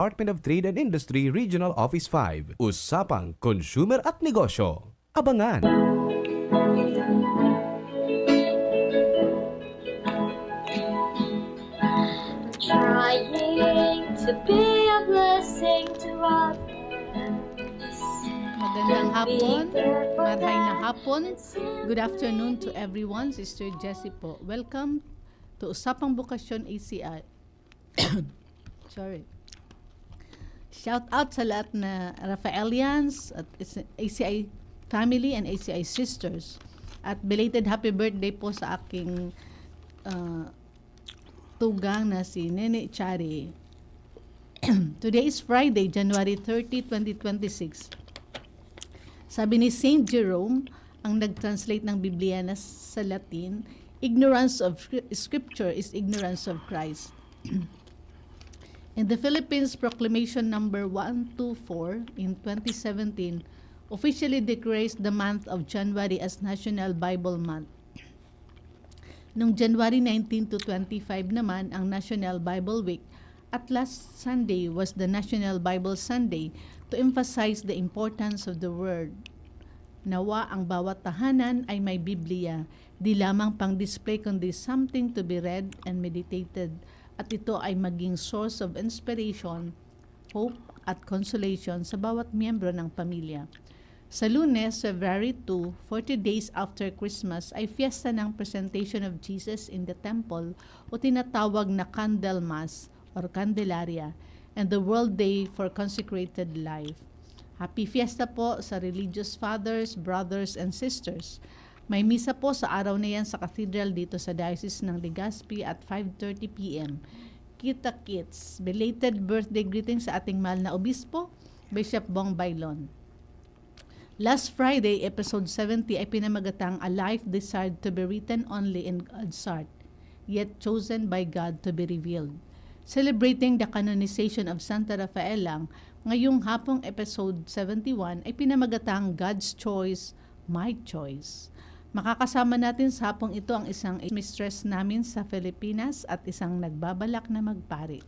Department of Trade and Industry Regional Office 5. Usapang Consumer at Negosyo. Abangan! Trying to be a blessing to others. Magandang hapon, marhay na hapon. Good afternoon to everyone. Sister Jessie po. Welcome to Usapang Bukasyon ACI. Sorry. Shout out sa lahat na Rafaelians at ACI family and ACI sisters. At belated happy birthday po sa aking tugang na si Nene Chari. Today is Friday, January 30, 2026. Sabi ni Saint Jerome, ang nag-translate ng Biblia na sa Latin, ignorance of Scripture is ignorance of Christ. In the Philippines, Proclamation number 124 in 2017 officially declares the month of January as National Bible Month. Noong January 19 to 25 naman ang National Bible Week at last Sunday was the National Bible Sunday to emphasize the importance of the Word. Nawa ang bawat tahanan ay may Biblia, di lamang pang display kundi something to be read and meditated at ito ay maging source of inspiration, hope at consolation sa bawat miyembro ng pamilya. Sa Lunes, February 2, 40 days after Christmas, ay fiesta ng Presentation of Jesus in the Temple o tinatawag na Candlemas or Candelaria and the World Day for Consecrated Life. Happy fiesta po sa religious fathers, brothers, and sisters. May misa po sa araw na yan sa cathedral dito sa Diocese ng Legazpi at 5:30 p.m. Kita-kits, belated birthday greeting sa ating mahal na obispo, Bishop Bong Bailon. Last Friday, episode 70 ay pinamagatang A Life Desired to be Written Only in God's Heart, yet chosen by God to be revealed. Celebrating the canonization of Santa Rafaela, ngayong hapong episode 71 ay pinamagatang God's Choice, My Choice. Makakasama natin sa hapong ito ang isang mistress namin sa Pilipinas at isang nagbabalak na magpari.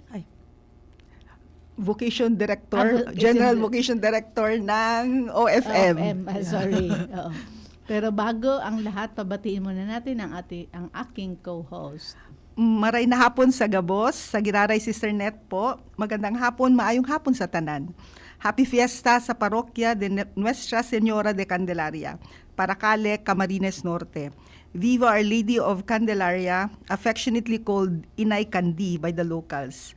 Vocation Director, General Vocation Director ng OFM. Sorry. Oo. Pero bago ang lahat, pabatiin muna natin ang aking co-host. Maray na hapon sa Gabos, sa Giraray Sister Net po. Magandang hapon, maayong hapon sa tanan. Happy Fiesta sa Parokya de Nuestra Señora de Candelaria, Paracale, Camarines Norte. Viva Our Lady of Candelaria, affectionately called Inay Kandi by the locals.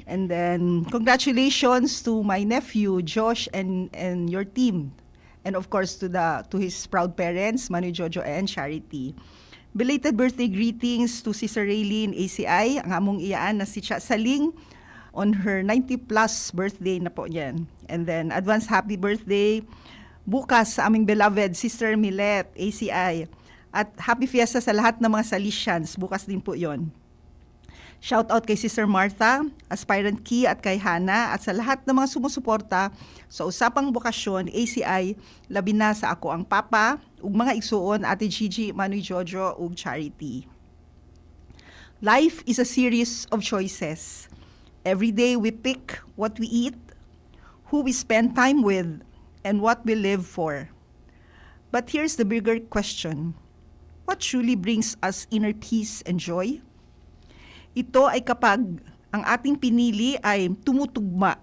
And then, congratulations to my nephew, Josh, and your team. And of course, to his proud parents, Manu Jojo and Charity. Belated birthday greetings to Sister Raylene ACI, ang among iyaan na si Cha Saling, on her 90-plus birthday na po yan. And then, advance happy birthday bukas sa aming beloved Sister Milet ACI. At happy fiesta sa lahat ng mga Salesians, bukas din po yon. Shout out kay Sister Martha, Aspirant Key at kay Hana at sa lahat ng mga sumusuporta sa Usapang Bukasyon ACI, labi na sa ako ang Papa, ug mga igsuon Ate Gigi, Manoy Jojo ug Charity. Life is a series of choices. Every day we pick what we eat, who we spend time with, and what we live for. But here's the bigger question. What truly brings us inner peace and joy? Ito ay kapag ang ating pinili ay tumutugma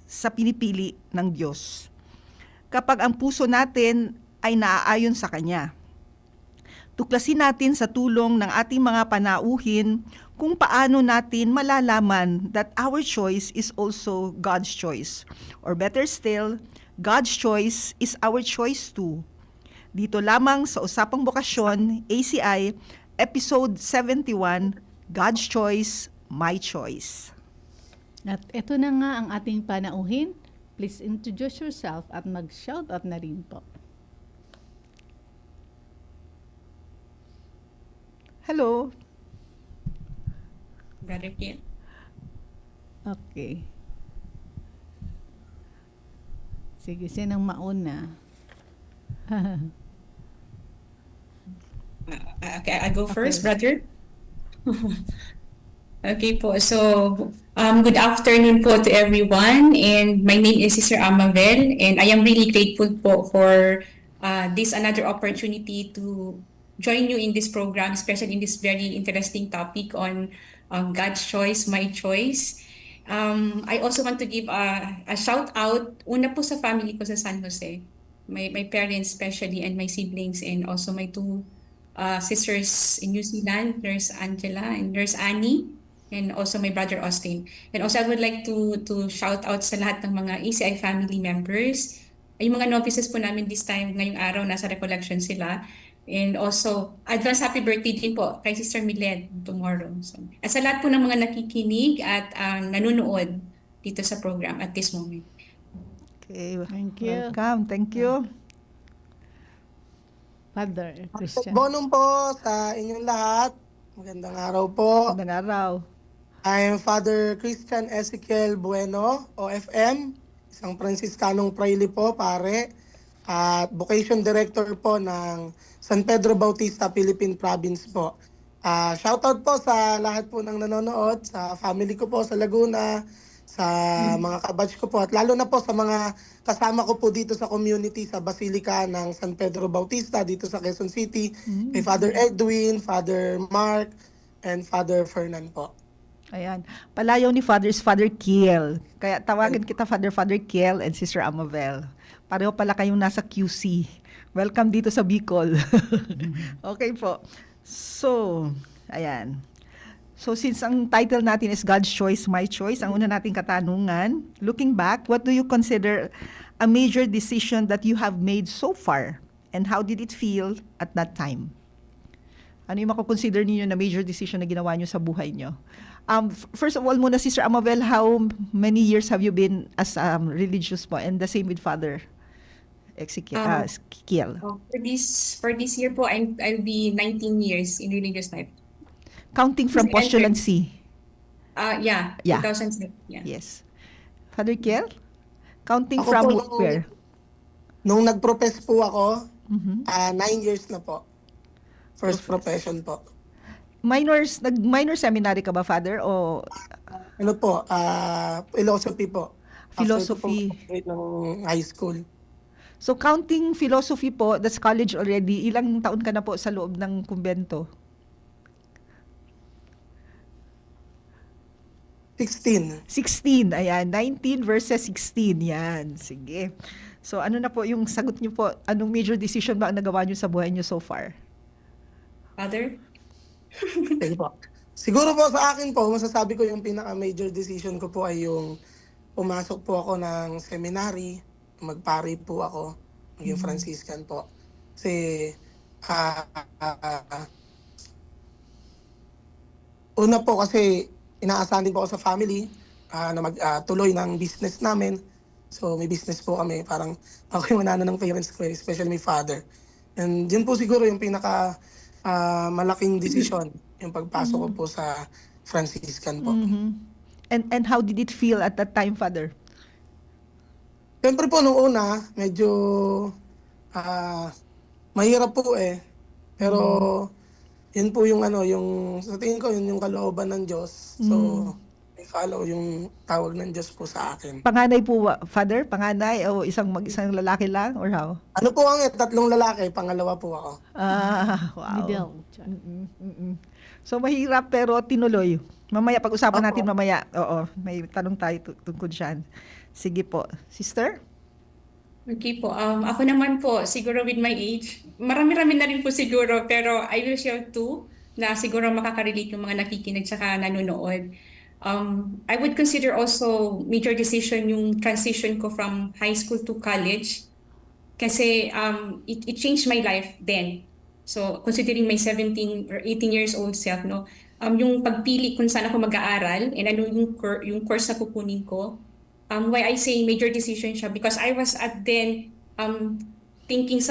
sa pinipili ng Diyos. Kapag ang puso natin ay naaayon sa Kanya. Tuklasin natin sa tulong ng ating mga panauhin kung paano natin malalaman that our choice is also God's choice. Or better still, God's choice is our choice too. Dito lamang sa Usapang Bukasyon, ACI, Episode 71, God's Choice, My Choice. At ito na nga ang ating panauhin. Please introduce yourself at mag-shout out na rin po. Hello. Got it yet? Okay. Sige, sinong mauna? Okay, I go first, brother. Okay po. So, good afternoon po to everyone. And my name is Sister Amavel. And I am really grateful po for this another opportunity to join you in this program, especially in this very interesting topic on God's choice, my choice. I also want to give a shout out, una po sa family ko sa San Jose. My parents especially and my siblings and also my two sisters in New Zealand, Nurse Angela and Nurse Annie. And also my brother Austin. And also I would like to shout out sa lahat ng mga ACI family members. Yung mga novices po namin this time, ngayong araw, nasa recollection sila. And also, advance happy birthday din po kay Sister Miled tomorrow. So, at sa lahat po ng mga nakikinig at nanonood dito sa program at this moment. Okay. Thank you. Welcome. Thank you. Father Christian. Bonum po sa inyong lahat. Magandang araw po. Magandang araw. I am Father Christian Ezekiel Bueno, OFM, isang Franciscanong Praile po, pare, at Vocation Director po ng San Pedro Bautista, Philippine Province po. Shoutout po sa lahat po ng nanonood, sa family ko po sa Laguna, sa mga kabatch ko po, at lalo na po sa mga kasama ko po dito sa community sa Basilica ng San Pedro Bautista dito sa Quezon City, kay Father Edwin, Father Mark, and Father Fernan po. Ayan. Palayaw ni Father is Father Kiel. Kaya tawagan kita Father Kiel and Sister Amavel. Pareho pala kayong nasa QC. Welcome dito sa Bicol. Okay po. So, ayan. So since ang title natin is God's Choice, My Choice, ang una nating katanungan, looking back, what do you consider a major decision that you have made so far? And how did it feel at that time? Ano yung makukonsider niyo na major decision na ginawa niyo sa buhay niyo? First of all muna, Sister Amavel, how many years have you been as religious po? And the same with Father Kiel. For this year po, I'll be 19 years in religious life. Counting from postulancy. Yeah, Yeah. 2007. Yeah. Yes. Father Kiel? Counting Ako from po, where? Nung nag-profess po ako, Mhm. 9 years na po. First profession po. Nag-minor seminary ka ba, Father? O Ano po, philosophy po. Philosophy. After ko po graduate ng high school. so counting philosophy po, that's college already. Ilang taon ka na po sa loob ng kumbento? 16. 16. Ayan. 19 versus 16. Yan. Sige. So ano na po yung sagot niyo po? Anong major decision ba ang nagawa niyo sa buhay niyo so far? Father? Sige po. Siguro po sa akin po, masasabi ko yung pinaka-major decision ko po ay yung pumasok po ako ng seminary, magpari po ako, maging Franciscan po. Kasi, una po kasi inaasahan din po ako sa family na magtuloy ng business namin. So may business po kami, parang ako yung nanay ng parents ko, especially my father. And yun po siguro yung pinaka malaking desisyon, yung pagpasok ko po sa Franciscan po. Mhm. And how did it feel at that time, Father? Siyempre po nung una, medyo mahirap po eh. Pero yun po yung yung sa tingin ko yun yung kalooban ng Diyos. So I follow yung tawag ng Diyos po sa akin. Panganay po, Father? Panganay o isang lalaki lang or how? Ano po ang 3 lalaki, pangalawa po ako. Wow. Middle. So mahirap pero tinuloy. Mamaya pag-usapan natin mamaya. Oo, may tanong tayo tungkol diyan. Sige po. Sister? Okay po. Ako naman po, siguro with my age, marami-rami na rin po siguro, pero I will share two na siguro makaka-relate yung mga nakikinig tsaka nanonood. I would consider also major decision yung transition ko from high school to college kasi it changed my life then. So considering my 17 or 18 years old self, no, yung pagpili kung saan ako mag-aaral and ano yung course na pupunin ko. Why I say major decision siya because I was at then thinking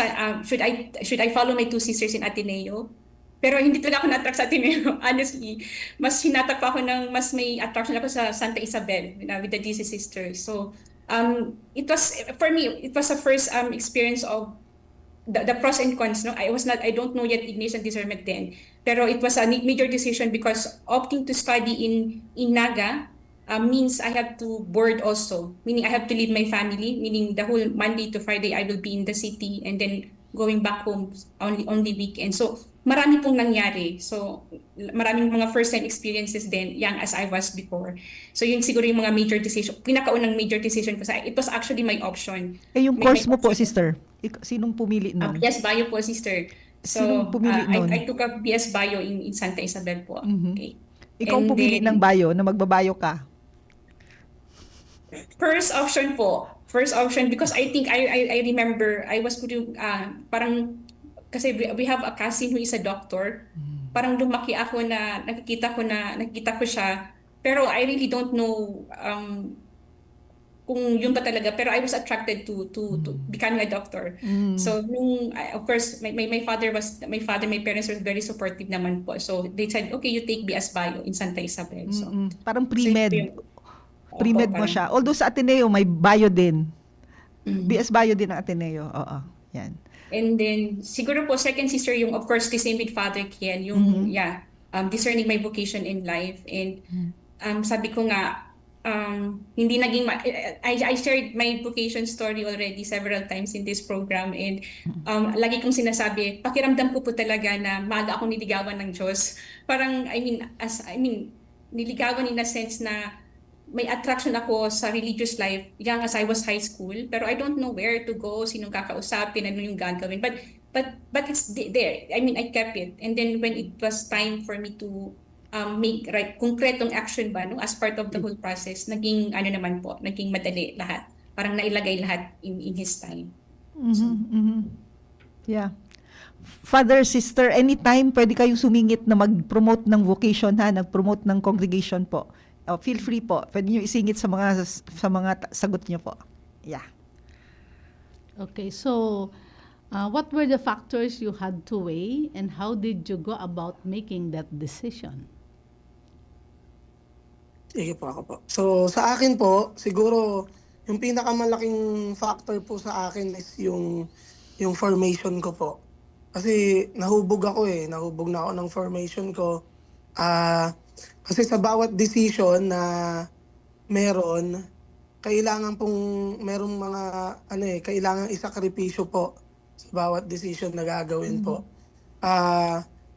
should I follow my two sisters in Ateneo? Pero hindi talaga ako na-attract sa Ateneo, honestly. Mas hinatak pa ako mas may attraction ako sa Santa Isabel with the DC sisters. So it was for me, it was a first experience of the pros and cons, no? I don't know yet English and discernment then. Pero it was a major decision because opting to study in Naga means I have to board also, meaning I have to leave my family, meaning the whole Monday to Friday I will be in the city and then going back home only weekend. So marami pong nangyari. So maraming mga first time experiences din, young as I was before. So yun siguro yung mga major decision, pinakaunang major decision ko sa, it was actually my option. Eh, yung May course mo po, option. sister, sinong pumili nun? Yes, Bio po, sister. So, Sinong pumili nun? I took up BS Bio in Santa Isabel po. Okay. Ikaw And pumili then, ng bio na magbabayo ka. First option po. First option because I think I remember I was putting parang kasi we have a cousin who is a doctor. Parang lumaki ako na nakikita ko siya. Pero I really don't know kung yun ba talaga, pero I was attracted to becoming a doctor. So of course my parents were very supportive naman po. So they said, okay, you take BS Bio in Santa Isabel. So Parang so pre-med. yun. Pre-med Opo, mo parang- siya. Although sa Ateneo, may bio din. BS Bio din ang Ateneo. Oo. Yan. And then siguro po second sister yung of course the same with Father Kian yung discerning my vocation in life and sabi ko nga hindi naging I shared my vocation story already several times in this program and lagi kong sinasabi pakiramdam ko po talaga na maaga akong niligawan ng Diyos. Parang niligawan in a sense na may attraction ako sa religious life young as I was high school pero I don't know where to go, sinong kakausapin, ano yung gagawin but it's there. I kept it and then when it was time for me to make konkretong action ba no as part of the whole process naging naging madali lahat, parang nailagay lahat in his time. Yeah. Father, sister, anytime pwede kayong sumingit na mag-promote ng vocation ha, nag-promote ng congregation po. Feel free po. Pwede niyo isingit sa mga sagot niyo po. Yeah. Okay, so what were the factors you had to weigh and how did you go about making that decision? Sige po ako po. So sa akin po, siguro yung pinakamalaking factor po sa akin is yung formation ko po. Kasi nahubog na ako ng formation ko. Kasi sa bawat decision na meron, kailangan pong merong mga kailangan isakripisyo po sa bawat decision na gagawin po.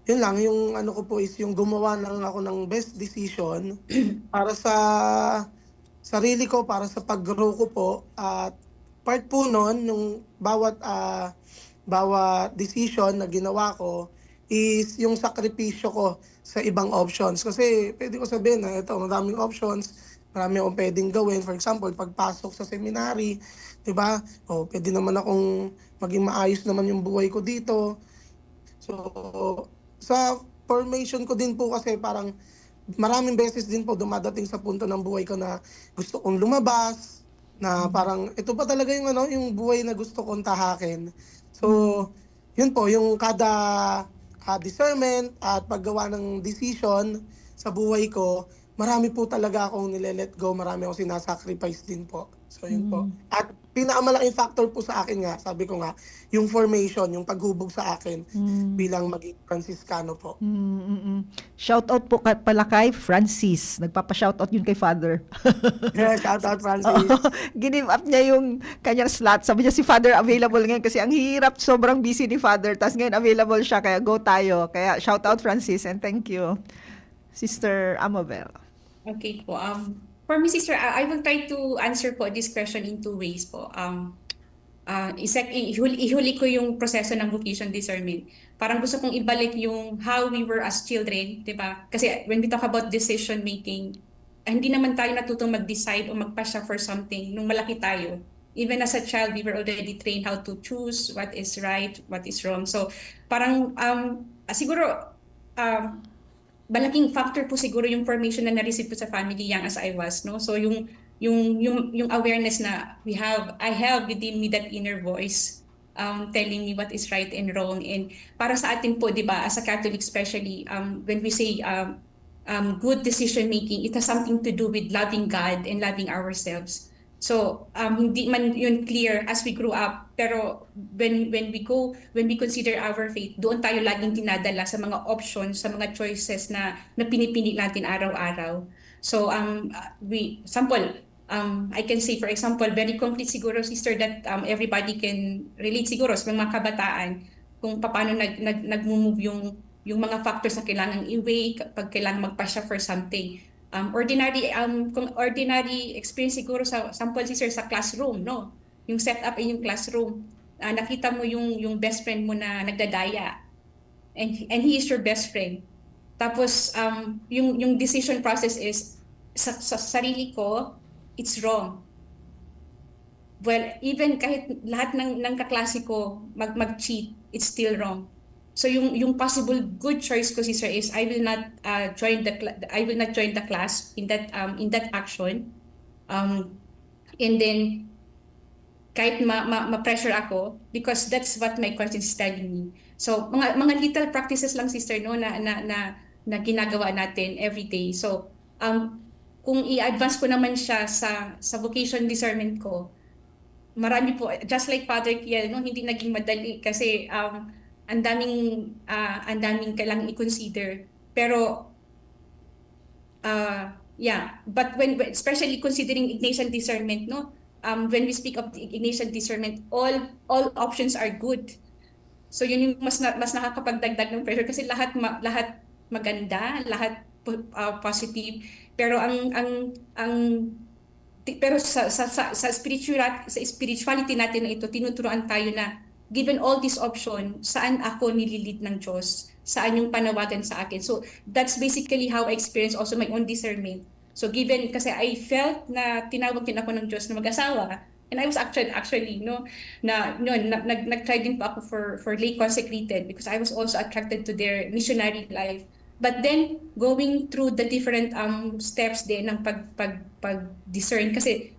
Yun lang, yung ko po is yung gumawa lang ako ng best decision para sa sarili ko, para sa pag-grow ko po. At part po nun, yung bawat decision na ginawa ko is yung sakripisyo ko sa ibang options. Kasi pwede ko sabihin na ito, maraming options, marami akong pwedeng gawin. For example, pagpasok sa seminary, di ba? O, pwede naman akong maging maayos naman yung buhay ko dito. So, sa formation ko din po kasi parang maraming beses din po dumadating sa punto ng buhay ko na gusto kong lumabas, na parang ito pa talaga yung buhay na gusto kong tahakin. So, yun po, yung kada discernment at paggawa ng decision sa buhay ko, marami po talaga akong nile-let go, marami akong sinasacrifice din po. So yun po. At pinakamalaking factor po sa akin nga, sabi ko nga, yung formation, yung paghubog sa akin bilang maging Franciscano po. Shoutout po pala kay Francis. Nagpapa-shoutout yun kay Father. Yeah, shout out Francis. Give up niya yung kanyang slot. Sabi niya si Father available ngayon kasi ang hirap, sobrang busy ni Father. Tapos ngayon available siya, kaya go tayo. Kaya shoutout Francis and thank you. Sister Amabel. Okay po. For me, sister, I will try to answer po this question in two ways po. Ihuli ko yung proseso ng vocation discernment. Parang gusto kong ibalik yung how we were as children, di ba? Kasi when we talk about decision making, hindi naman tayo natutong mag-decide o magpasya for something nung malaki tayo. Even as a child, we were already trained how to choose what is right, what is wrong. So parang siguro malaking factor po siguro yung formation na na-receive po sa family young as I was, no? So yung awareness na I have within me that inner voice telling me what is right and wrong. And para sa atin po, 'di ba, as a Catholic especially, when we say good decision making, it has something to do with loving God and loving ourselves. So hindi man yun clear as we grew up, pero when we consider our faith, doon tayo laging dinadala sa mga options, sa mga choices na pinipili natin araw-araw. So I can say, for example, very complete siguro, sister, that everybody can relate siguro sa mga kabataan kung paano nag-move yung mga factors na kailangang i-weigh kapag kailangan magpasya for something. Kung ordinary experience siguro sa sample, sister, sa classroom, no? Yung setup in yung classroom. Nakita mo yung best friend mo na nagdadaya. And he is your best friend. Tapos yung decision process is sa sarili ko, it's wrong. Well, even kahit lahat ng kaklase ko mag-cheat, it's still wrong. So yung possible good choice ko, sister, is I will not join the class in that action. And then kahit ma-pressure ako, because that's what my conscience is telling me. So mga little practices lang, sister, no, na ginagawa natin every day. So kung i-advance ko naman siya sa vocation discernment ko, marami po, just like Father Kiel, no, hindi naging madali kasi ang daming kailangang i-consider. Pero but when especially considering Ignatian discernment, no, when we speak of the Ignatian discernment, all options are good. So yun yung mas nakakapagdagdag ng pressure kasi lahat maganda, lahat positive. Pero pero sa spirituality natin na ito, tinuturuan tayo na given all this option, saan ako nililid ng Diyos? Saan yung panawagan sa akin? So that's basically how I experience also my own discernment. So given, kasi I felt na tinawag din ako ng Diyos na mag-asawa, and I was actually nag-try din po ako for lay consecrated because I was also attracted to their missionary life. But then going through the different steps din ng pag-discern, kasi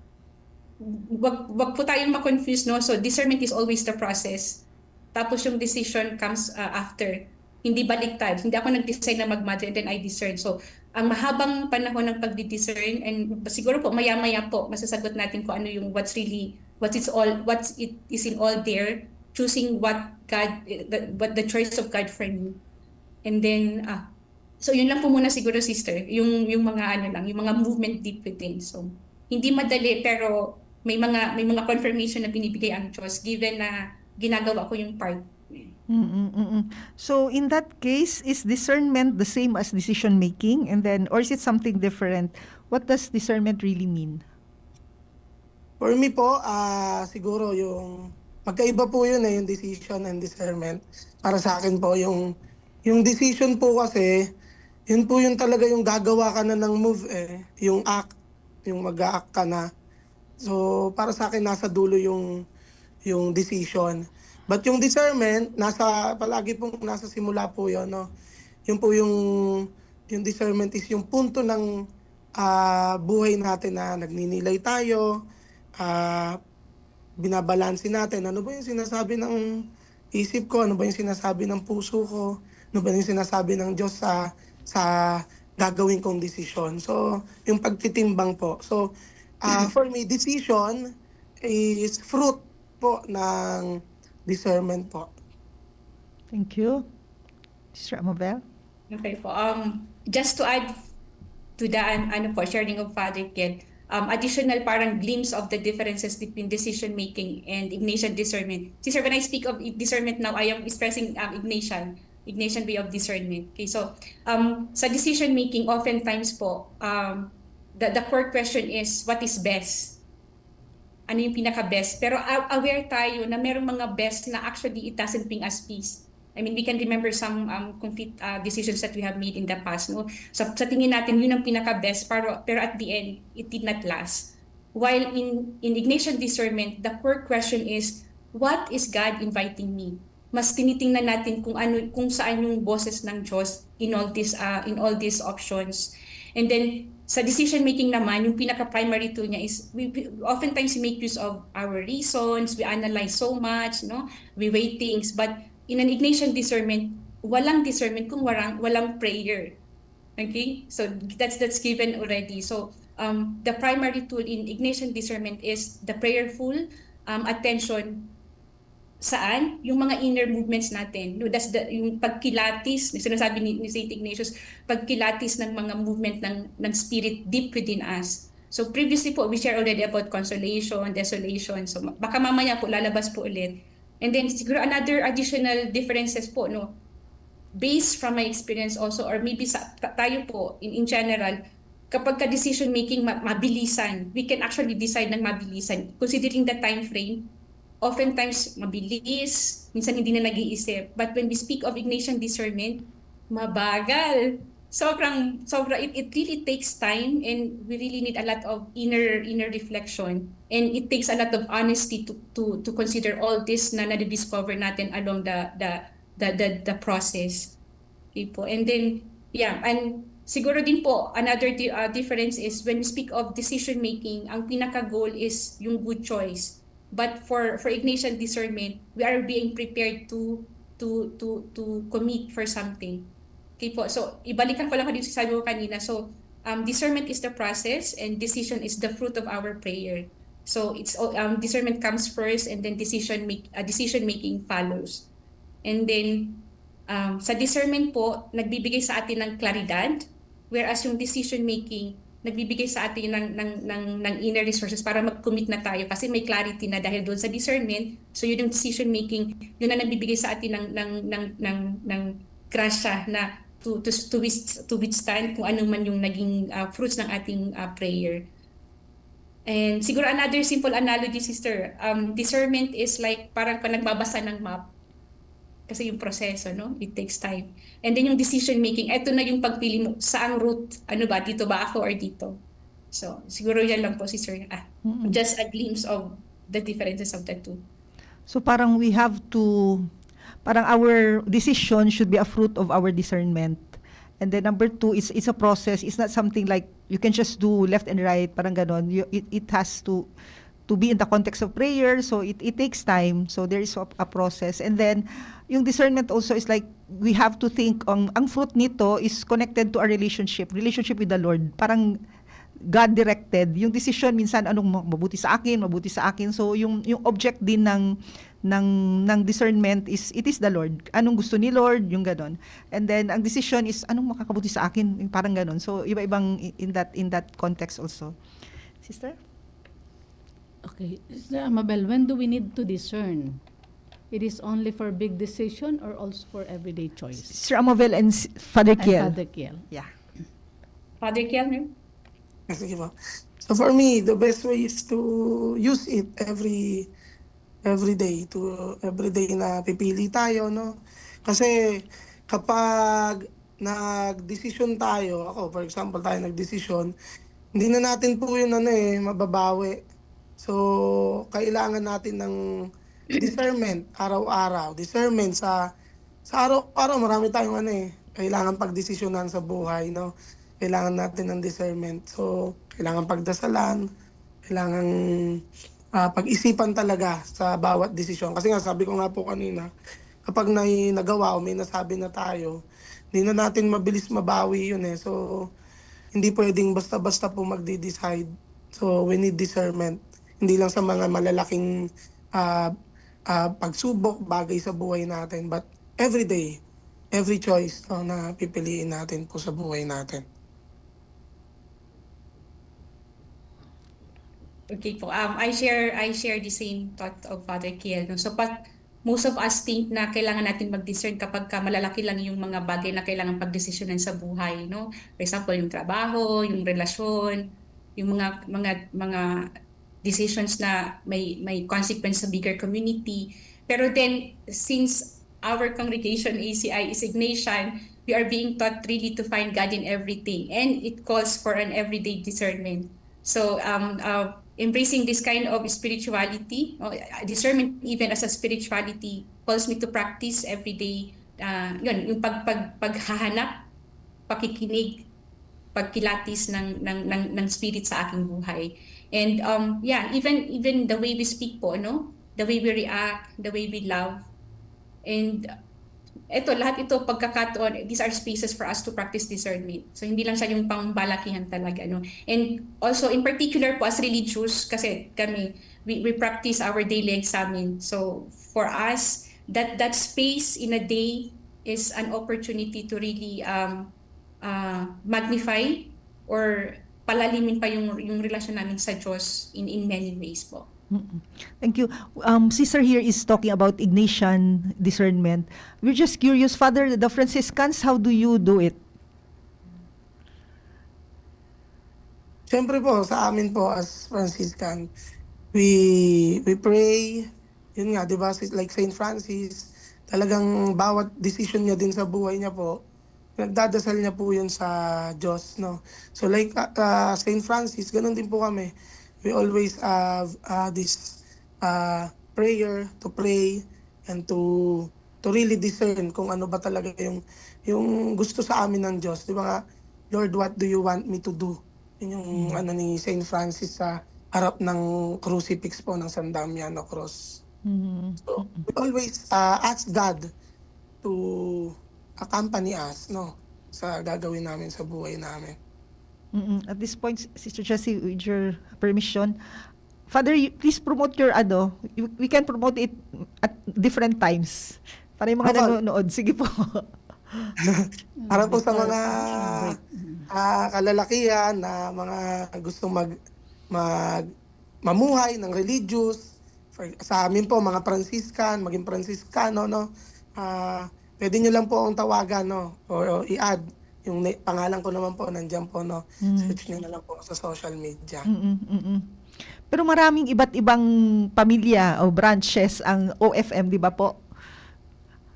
wag po tayong ma-confuse, no? So discernment is always the process. Tapos yung decision comes after. Hindi baliktad. Hindi ako nag-decide na mag-mother and then I discern. So ang mahabang panahon ng pag-discern, and siguro po maya-maya po masasagot natin kung ano yung what it is in all there, choosing what the choice of God for me. And then so yun lang po muna siguro, sister, yung mga yung mga movement deep within. So hindi madali, pero may mga confirmation na binibigay ang Diyos given na ginagawa ko yung part. So in that case, is discernment the same as decision making, and then, or is it something different? What does discernment really mean? For me po, siguro yung magkaiba po yun yung decision and discernment. Para sa akin po, yung decision po kasi, yun po yung talaga yung gagawa ka na ng move yung act, yung mag-a-act ka na. So para sa akin nasa dulo yung decision. But yung discernment, palagi pong nasa simula po yun, no? Yun po yung discernment is yung punto ng buhay natin na nagninilay tayo, binabalansin natin. Ano ba yung sinasabi ng isip ko? Ano ba yung sinasabi ng puso ko? Ano ba yung sinasabi ng Diyos sa gagawin kong desisyon? So, yung pagtitimbang po. So, for me, decision is fruit po ng discernment po. Thank you. Sister Amabel? Okay po. Just to add to the sharing of Father Kiel, additional parang glimpse of the differences between decision making and Ignatian discernment. Sister, when I speak of discernment now, I am expressing Ignatian way of discernment. Okay, so sa decision making, oftentimes po, the core question is, what is best? Ano yung pinaka-best? Pero aware tayo na merong mga best na actually it doesn't bring us peace. I mean, we can remember some complete decisions that we have made in the past. No? So, sa tingin natin, yun ang pinaka-best, pero at the end, it did not last. While in Ignatian discernment, the core question is, what is God inviting me? Mas tinitingnan natin kung saan yung boses ng Diyos in all these options. And then sa decision making naman, yung pinaka-primary tool niya is we oftentimes make use of our reasons, we analyze so much, no? We weigh things, but in an Ignatian discernment, walang discernment kung walang prayer. Okay? So that's given already. So the primary tool in Ignatian discernment is the prayerful attention. Saan? Yung mga inner movements natin. No, that's yung pagkilatis, sinasabi ni St. Ignatius, pagkilatis ng mga movement ng spirit deep within us. So previously po, we share already about consolation, desolation. So baka mamaya po lalabas po ulit. And then siguro another additional differences po, no? Based from my experience also, or maybe tayo po, in general, kapag ka-decision making mabilisan, we can actually decide ng mabilisan. Considering the time frame, oftentimes mabilis, minsan hindi na nag-iisip. But when we speak of Ignatian discernment, mabagal. It really takes time, and we really need a lot of inner reflection. And it takes a lot of honesty to consider all this na na-discover natin along the process. Okay po. And then, yeah, and siguro din po, another difference is when we speak of decision making, ang pinaka-goal is yung good choice. But for Ignatian discernment, we are being prepared to commit for something. Okay po. So, ibalikan ko lang dito sa sabi ko kanina. So, discernment is the process and decision is the fruit of our prayer. So, it's discernment comes first and then decision making follows. And then sa discernment po, nagbibigay sa atin ng klaridad, whereas yung decision making nagbibigay sa atin ng inner resources para mag-commit na tayo kasi may clarity na dahil doon sa discernment. So yun yung decision making, yun na nagbibigay sa atin ng grasya na to withstand kung ano man yung naging fruits ng ating prayer. And siguro another simple analogy, sister, discernment is like parang ka nagbabasa ng map. Kasi yung proseso, no? It takes time. And then yung decision making, eto na yung pagpili mo, saang route, ano ba, dito ba ako or dito? So, siguro yan lang po, sister. Just a glimpse of the differences of the two. So parang we have to, parang our decision should be a fruit of our discernment. And then number two, it's a process. It's not something like you can just do left and right, parang ganon. It has to be in the context of prayer, so it takes time. So there is a process. And then yung discernment also is like we have to think ang fruit nito is connected to a relationship with the Lord. Parang God directed. Yung decision minsan anong mabuti sa akin. So yung object din ng discernment is it is the Lord. Anong gusto ni Lord, yung ganon. And then ang decision is anong makakabuti sa akin, yung parang ganon. So iba-ibang in that context also. Sister? Okay. Sister Amabel, when do we need to discern? It is only for big decision or also for everyday choice? Sir Amovel and Father And Kiel. Father Kiel. Yeah. Father Kiel, ma'am? Sige po. So for me, the best way is to use it every day, every day na pipili tayo, no? Kasi kapag nag-decision tayo, ako for example tayo nag-decision, hindi na natin po yun mababawi. So kailangan natin ng discernment araw-araw. Discernment sa araw-araw marami tayong kailangan pagdesisyonan sa buhay, no? Kailangan natin ng discernment. So, kailangan pagdasalan, kailangan pag-isipan talaga sa bawat desisyon. Kasi nga, sabi ko nga po kanina, kapag nagawa o may nasabi na tayo, hindi na natin mabilis mabawi yun . So, hindi pwedeng basta-basta po magde-decide. So, we need discernment. Hindi lang sa mga malalaking pagsubok, bagay sa buhay natin, but every day, every choice na pipiliin natin po sa buhay natin. Okay po. I share the same thought of Father Kiel. No? So, most of us think na kailangan natin mag-discern kapag malalaki lang yung mga bagay na kailangan pagdesisyonan sa buhay. No? For example, yung trabaho, yung relasyon, yung mga decisions na may consequence sa bigger community. Pero then, since our congregation ACI is Ignatian, we are being taught really to find God in everything. And it calls for an everyday discernment. So, embracing this kind of spirituality, discernment even as a spirituality, calls me to practice everyday, yung paghahanap, pakikinig, pagkilatis ng spirit sa aking buhay. And even the way we speak po, no? The way we react, the way we love, and ito, lahat ito pagkakataon, these are spaces for us to practice discernment. So hindi lang siya yung pangbalakihan talaga, no? And also in particular po as religious, kasi kami, we practice our daily examen. So for us, that space in a day is an opportunity to really magnify or palalimin pa yung relasyon namin sa Diyos in many ways po. Thank you. Sister here is talking about Ignatian discernment. We're just curious, Father, the Franciscans, how do you do it? Siyempre po, sa amin po as Franciscan, we pray, yun nga, di ba, like Saint Francis, talagang bawat decision niya din sa buhay niya po, nagdadasal niya po yun sa Diyos, no? So like Saint Francis, ganun din po kami. We always have this prayer to pray and to really discern kung ano ba talaga yung gusto sa amin ng Diyos. Di ba nga, Lord, what do you want me to do? Yun yung ano ni Saint Francis sa harap ng crucifix po ng San Damiano Cross. So we always ask God to accompany us, no, sa gagawin namin sa buhay namin. At this point, Sister Jessie, with your permission, Father, please promote your we can promote it at different times. Para yung mga nanonood. Sige po. Para po sa mga kalalakihan na mga gustong mamuhay ng religious, sa amin po, mga Franciscan, maging Franciscano, no, pwede nyo lang po akong tawagan, no, o i-add. Yung pangalan ko naman po, nandiyan po, no. Search nyo na lang po sa social media. Pero maraming iba't ibang pamilya o branches ang OFM, di ba po?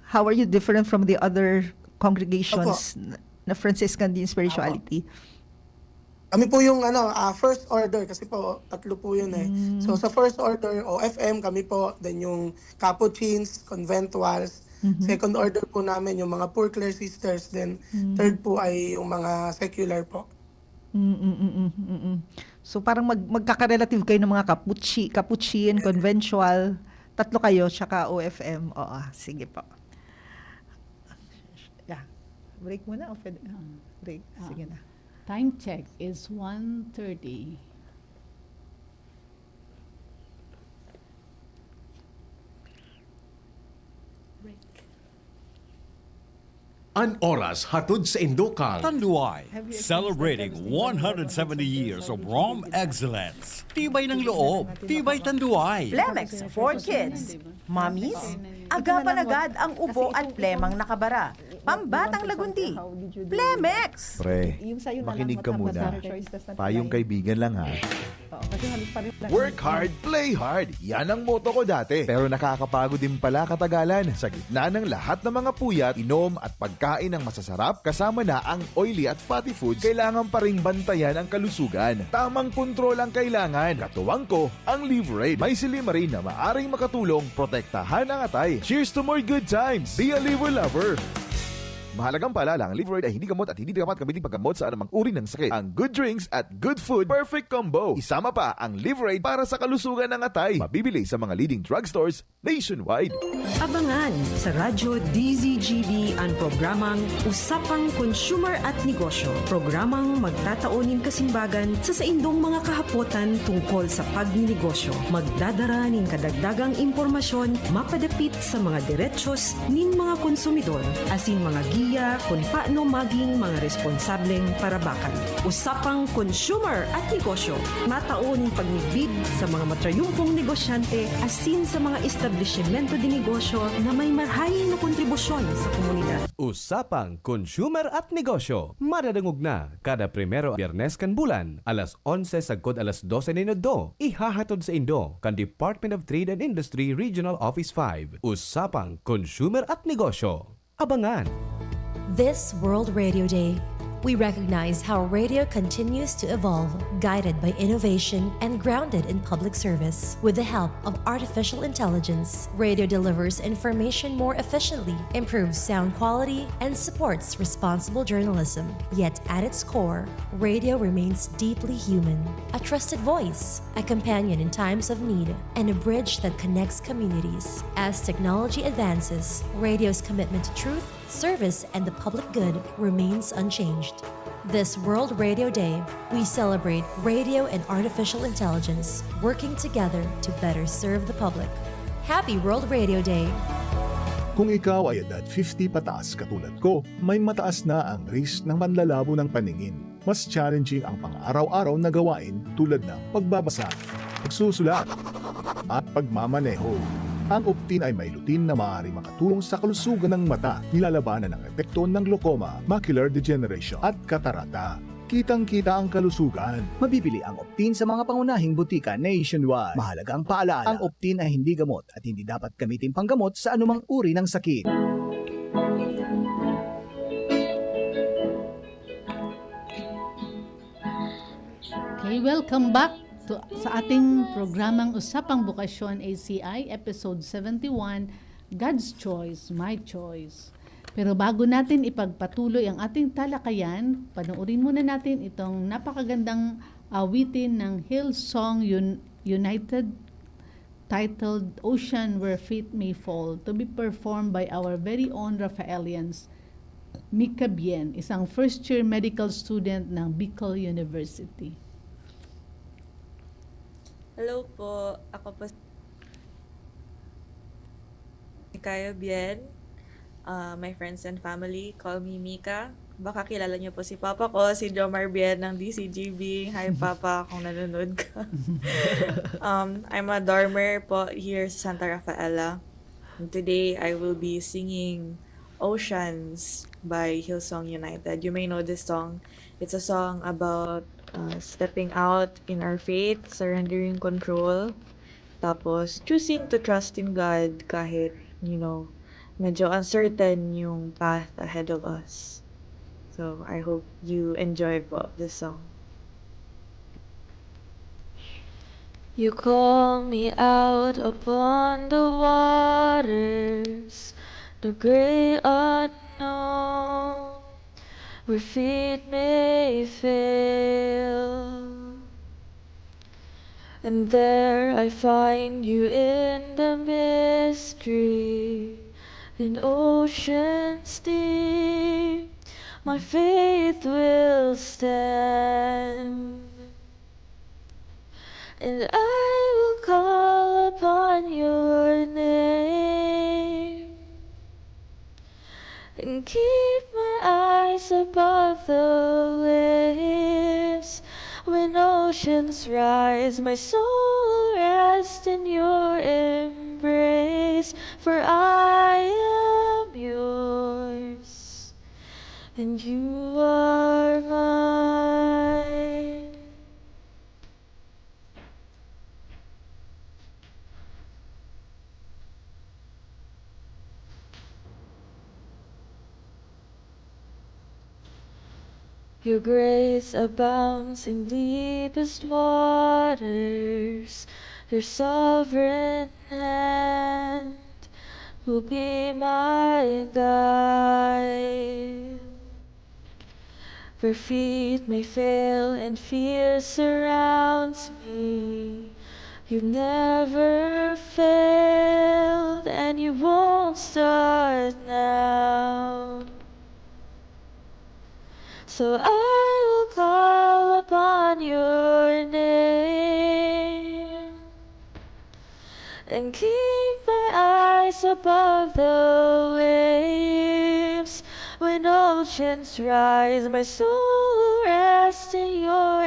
How are you different from the other congregations na Franciscan din spirituality? Kami po yung first order, kasi po tatlo po yun eh. So sa first order, OFM, kami po, then yung Capuchins, Conventuals, second order po namin yung mga Poor Clare Sisters, then third po ay yung mga secular po. So parang magkaka-relative kayo ng mga Capuchin, Conventual, tatlo kayo, tsaka OFM. Oo, sige po. Yeah. Break muna o pwede? Break, sige na. Time check is 1:30. An oras hatod sa Indokal. Tanduay, celebrating 170 years of Rom excellence. Tibay ng loob, tibay Tanduay. Plemex for kids. Mommies, agapan agad ang ubo at plemang nakabara. Pambatang lagundi. Plemex! Pre, Yung sa'yo na lang, makinig ka matapos muna. na choice, tas na Payong tayo. kaibigan lang ha. Oo, kasi halos pareho lang. Work hard, play hard. Yan ang motto ko dati. Pero nakakapagod din pala katagalan. Sa gitna ng lahat ng mga puyat, inom at pagkain ng masasarap, kasama na ang oily at fatty foods, kailangan pa ring bantayan ang kalusugan. Tamang kontrol ang kailangan. Katuwang ko, ang Liverade. May silimarin na maaring makatulong protektahan ang atay. Cheers to more good times. Be a liver lover. Mahalagang paalala, ang Liverade ay hindi gamot at hindi dapat gamitin paggamot sa anumang uri ng sakit. Ang good drinks at good food, perfect combo. Isama pa ang Liverade para sa kalusugan ng atay. Mabibili sa mga leading drugstores nationwide. Abangan sa Radyo DZGB ang programang Usapang Consumer at Negosyo. Programang magtataunin kasimbagan sa saindong mga kahapotan tungkol sa pagninegosyo. Magdadara nin kadagdagang impormasyon mapadapit sa mga diretsos nin mga konsumidor asin mga giya kung paano maging mga responsableng parabakan. Usapang Consumer at Negosyo. Mataunin pagnibid sa mga matrayumpong negosyante asin sa mga establishmento de negosyo na may marhay na kontribusyon sa komunidad. Usapang Consumer at Negosyo. Madadangog na kada primero Biyernes kan bulan, alas 11 sagkod alas 12 minuto. Ihahatod sa Indo kan Department of Trade and Industry Regional Office 5. Usapang Consumer at Negosyo. Abangan! This World Radio Day, We recognize how radio continues to evolve, guided by innovation and grounded in public service. With the help of artificial intelligence, radio delivers information more efficiently, improves sound quality, and supports responsible journalism. Yet at its core, radio remains deeply human. A trusted voice, a companion in times of need, and a bridge that connects communities. As technology advances, radio's commitment to truth, service, and the public good remains unchanged. This World Radio Day, we celebrate radio and artificial intelligence working together to better serve the public. Happy World Radio Day! Kung ikaw ay edad 50 pataas katulad ko, may mataas na ang risk ng panlalabo ng paningin. Mas challenging ang pang-araw-araw na gawain tulad ng pagbabasa, pagsusulat, at pagmamaneho. Ang Optin ay may lutin na maaaring makatulong sa kalusugan ng mata, nilalabanan ng epekto ng glaucoma, macular degeneration at katarata. Kitang-kita ang kalusugan. Mabibili ang Optin sa mga pangunahing butika nationwide. Mahalagang paalala, ang Optin ay hindi gamot at hindi dapat gamitin panggamot sa anumang uri ng sakit. Okay, welcome back sa ating programang Usapang Bukasyon ACI, Episode 71, God's Choice, My Choice. Pero bago natin ipagpatuloy ang ating talakayan, panoorin muna natin itong napakagandang awitin ng Hillsong United titled Ocean Where Feet May Fall, to be performed by our very own Rafaelians, Mika Bien, isang first-year medical student ng Bicol University. Hello po, ako po si Kaya Bien. My friends and family call me Mika. Baka kilala niyo po si Papa ko, si Jomar Bien ng DCGB. Hi Papa, kung nanonood ka. I'm a dormer po here sa Santa Rafaela. And today, I will be singing Oceans by Hillsong United. You may know this song. It's a song about stepping out in our faith, surrendering control, tapos choosing to trust in God kahit, medyo uncertain yung path ahead of us. So, I hope you enjoy this song. You call me out upon the waters, the great unknown, where feet may fail. And there I find you in the mystery, in oceans deep, my faith will stand. And I will call upon your name and keep my eyes above the waves. When oceans rise, my soul rests in your embrace. For I am yours, and you are mine. Your grace abounds in deepest waters. Your sovereign hand will be my guide. Where feet may fail and fear surrounds me, you've never failed and you won't start now. So I will call upon your name and keep my eyes above the waves. When oceans rise, my soul rests in your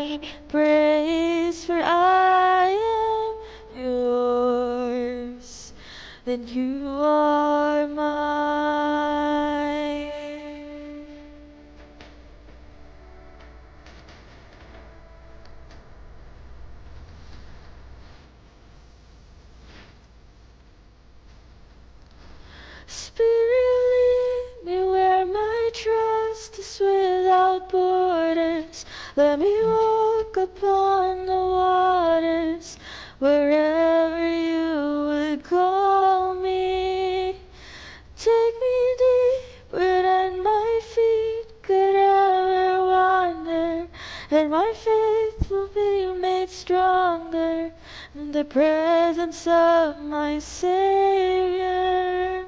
embrace. For I am yours, and you are mine. Spirit, lead me where my trust is without in the presence of my Savior.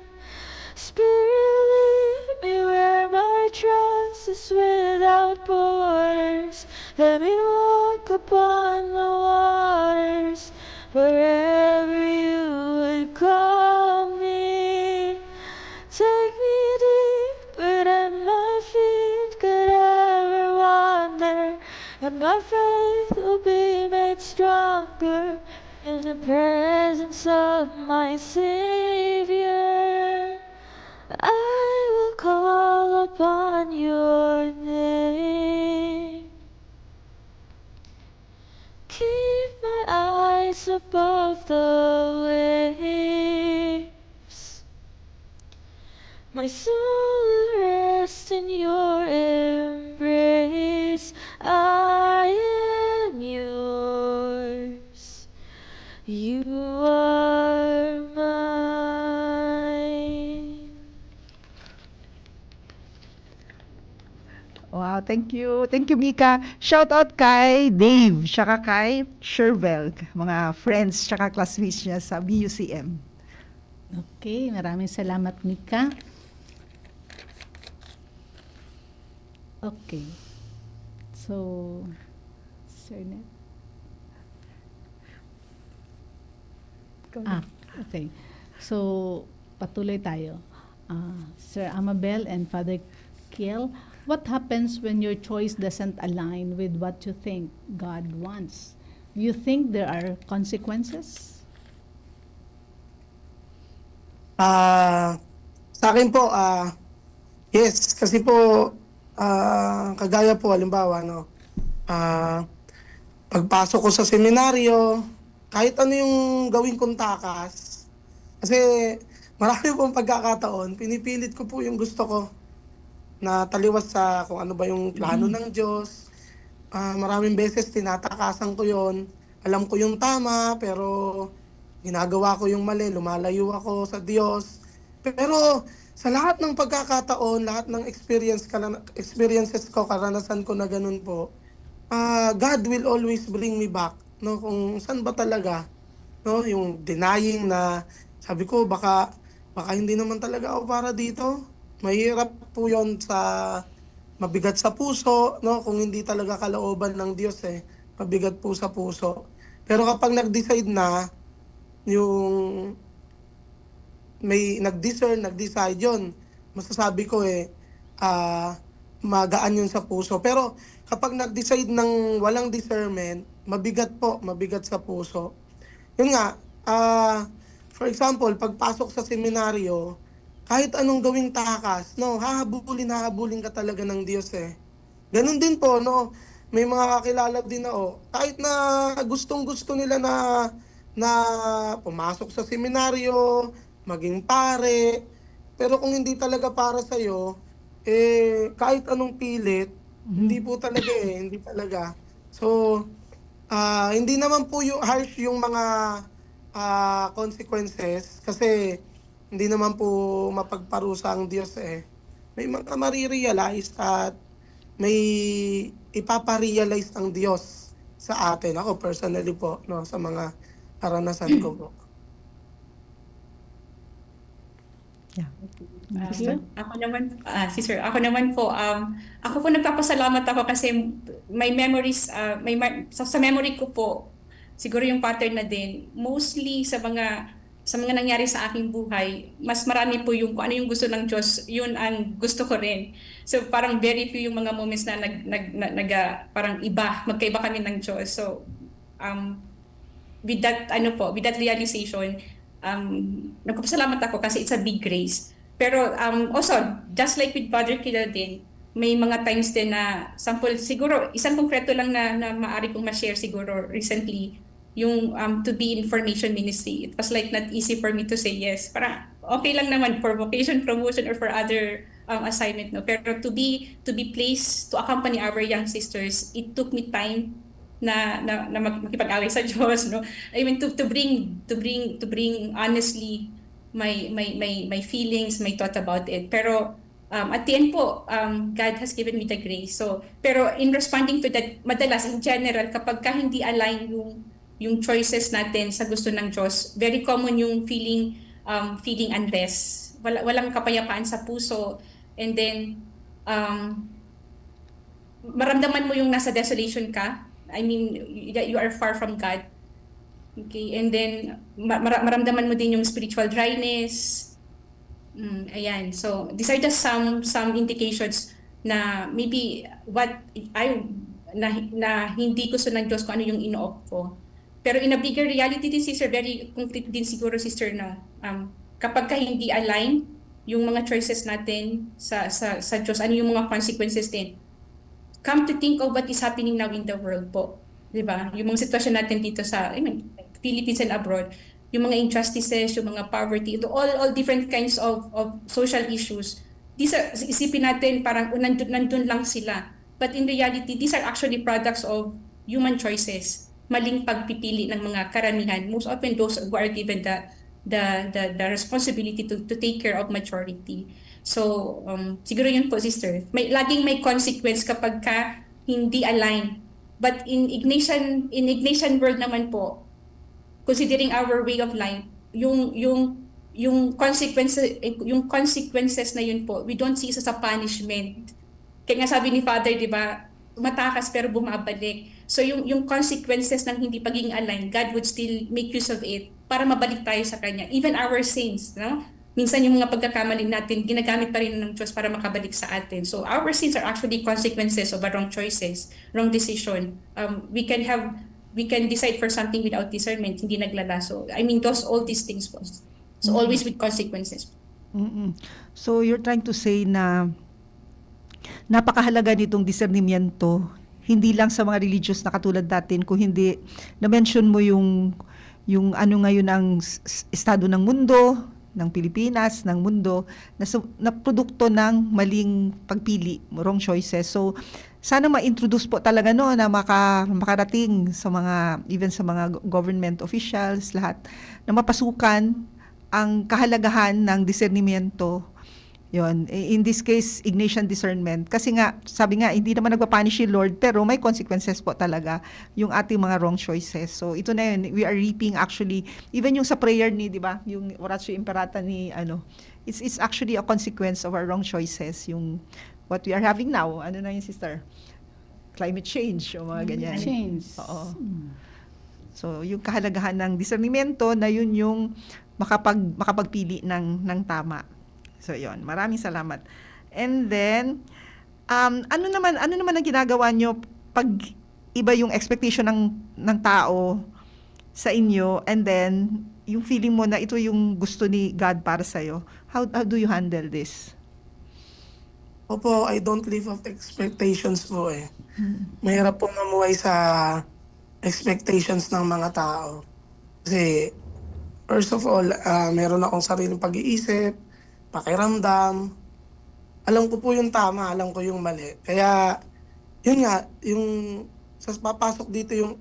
Spirit, lead me where my trust is without borders. Let me walk upon the waters wherever you would call me. Take me deeper than my feet could ever wander, and my faith will be made stronger in the presence of my Savior. I will call upon your name. Keep my eyes above the waves. My soul will rest in your embrace. I am yours. You are mine. Wow, thank you. Thank you, Mika. Shout out kay Dave, tsaka kay Shervel, mga friends, tsaka classmates niya sa BUCM. Okay, maraming salamat, Mika. Okay. So, Sir Net. Okay. So, patuloy tayo. Sir Amabel and Father Kiel, what happens when your choice doesn't align with what you think God wants? Do you think there are consequences? Sa akin po, yes, kasi po, kagaya po, halimbawa, no, pagpasok ko sa seminaryo, kahit ano yung gawin kong takas, kasi marami pong pagkakataon, pinipilit ko po yung gusto ko na taliwas sa kung ano ba yung plano ng Diyos. Maraming beses tinatakasan ko yon. Alam ko yung tama, pero ginagawa ko yung mali, lumalayo ako sa Diyos. Pero sa lahat ng pagkakataon, lahat ng experiences ko, karanasan ko na ganun po, God will always bring me back, no, kung saan ba talaga, no, yung denying na sabi ko baka hindi naman talaga ako para dito. Mahirap po 'yon, sa mabigat sa puso, no, kung hindi talaga kalooban ng Diyos, mabigat po sa puso. Pero kapag nag-decide na, yung may nag-decide yon, masasabi ko magaan yun sa puso. Pero kapag nag-decide ng walang discernment, mabigat sa puso. Yun nga, for example, pagpasok sa seminaryo, kahit anong gawing takas, no, hahabulin ka talaga ng Diyos Ganun din po, no, may mga kakilala din kahit na gustong-gusto nila na pumasok sa seminaryo, maging pare, pero kung hindi talaga para sa'yo, kahit anong pilit, hindi po talaga hindi talaga. So, hindi naman po yung harsh yung mga consequences, kasi hindi naman po mapagparusa ang Diyos May mga marirealize at may ipaparealize ang Diyos sa atin. Ako personally po, no, sa mga karanasan ko po. Ako naman po, ako po nagpapasalamat ako kasi may memories, sa memory ko po, siguro yung pattern na din, mostly sa mga nangyari sa aking buhay, mas marami po yung kung ano yung gusto ng Diyos, yun ang gusto ko rin. So parang very few yung mga moments na parang magkaiba kami ng Diyos. So with that realization, nagpapasalamat ako kasi it's a big grace. Pero also, just like with Father Kila din, may mga times din na, sample, siguro, isang konkreto lang na maaari kong ma-share siguro recently, yung to be information ministry. It was like not easy for me to say yes. Parang okay lang naman for vocation, promotion, or for other assignment, no. Pero to be placed to accompany our young sisters, it took me time na makipag-away sa Diyos, no. I mean to bring honestly my feelings, my thought about it. Pero at the end po, God has given me the grace. So pero in responding to that, madalas in general kapag hindi align yung choices natin sa gusto ng Diyos, very common yung feeling unrest. Walang kapayapaan sa puso. And then, maramdaman mo yung nasa desolation ka. I mean, you are far from God. Okay, and then maramdaman mo din yung spiritual dryness. Ayan. So, these are just some indications na maybe na hindi gusto ng Diyos kung ano yung ino-opt ko. Pero in a bigger reality din, sister, very complete din siguro, sister, na kapag ka hindi align yung mga choices natin sa Diyos, ano yung mga consequences din. Come to think of what is happening now in the world po. Diba? Yung mga sitwasyon natin dito sa Philippines and abroad, yung mga injustices, yung mga poverty, all different kinds of social issues. These are, isipin natin parang nandun lang sila. But in reality, these are actually products of human choices. Maling pagpipili ng mga karamihan. Most often those who are given the responsibility to take care of majority. So, siguro yun po, sister. Laging may consequence kapag ka hindi align. But in Ignatian world naman po, considering our way of life, yung consequences na yun po, we don't see it as a punishment. Kaya nga sabi ni Father, di ba, matakas pero bumabalik. So yung consequences ng hindi pagiging aligned, God would still make use of it para mabalik tayo sa Kanya. Even our sins, no? Minsan yung mga pagkakamali natin, ginagamit pa rin ng Diyos para makabalik sa atin. So our sins are actually consequences of our wrong choices, wrong decision. We can decide for something without discernment, hindi naglala. So I mean, all these things po. So always with consequences. So you're trying to say na napakahalaga nitong discernimiento, hindi lang sa mga religious na katulad natin, kung hindi na-mention mo yung ano ngayon ang estado ng mundo, ng Pilipinas, ng mundo, na produkto ng maling pagpili, wrong choices. So, sana ma-introduce po talaga na makarating sa mga, even sa mga government officials, lahat, na mapasukan ang kahalagahan ng discernimiento. Yon, in this case, Ignatian discernment. Kasi nga, sabi nga, hindi naman nagpapunish si Lord, pero may consequences po talaga yung ating mga wrong choices. So, ito na yun, we are reaping actually, even yung sa prayer ni, di ba, yung Oratio Imperata ni, it's actually a consequence of our wrong choices, yung what we are having now. Ano na yun, sister? Climate change, o mga ganyan. Change. Oo. So, yung kahalagahan ng discernimento na yun yung makapagpili ng tama. So, yon. Maraming salamat. And then, ano naman ang ginagawa nyo pag iba yung expectation ng tao sa inyo, and then, yung feeling mo na ito yung gusto ni God para sa'yo? How do you handle this? Opo, I don't live up expectations po eh. Mahirap po mamuhay sa expectations ng mga tao. Kasi, first of all, meron akong sariling pag-iisip, pakiramdam. Alam ko po yung tama, alam ko yung mali. Kaya, yun nga, yung papasok dito yung